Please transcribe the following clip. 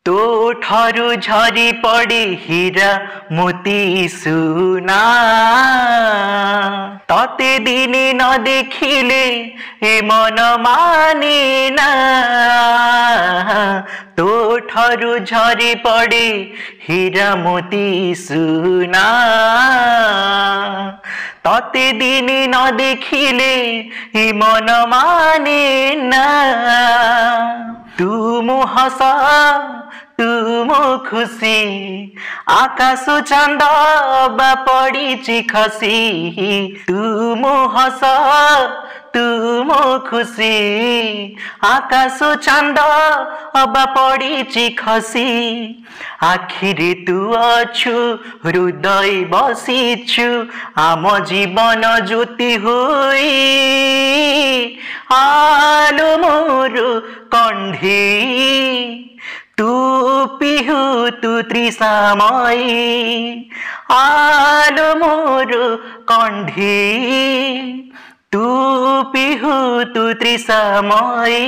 तो ठारू झरी पड़ी हीरा मोती सुना तते दिने न देखिले ए मन माने ना तो ठारू झरी पड़ी हीरा मोती सुना तते दिने न देखिले ए मन माने ना तुम हस तुम खुशी आकाश चंद पड़ी खसी तुम हस तुम खुशी आकाश चंद पड़ी खसी आखिरे तू अछु हृदय बसीछु आम जीवन ज्योति हुई आलो मोर कंढी तू पिहु तू त्रिसामयी आलो मोर कंढी तू पिहु तू त्रिसामयी।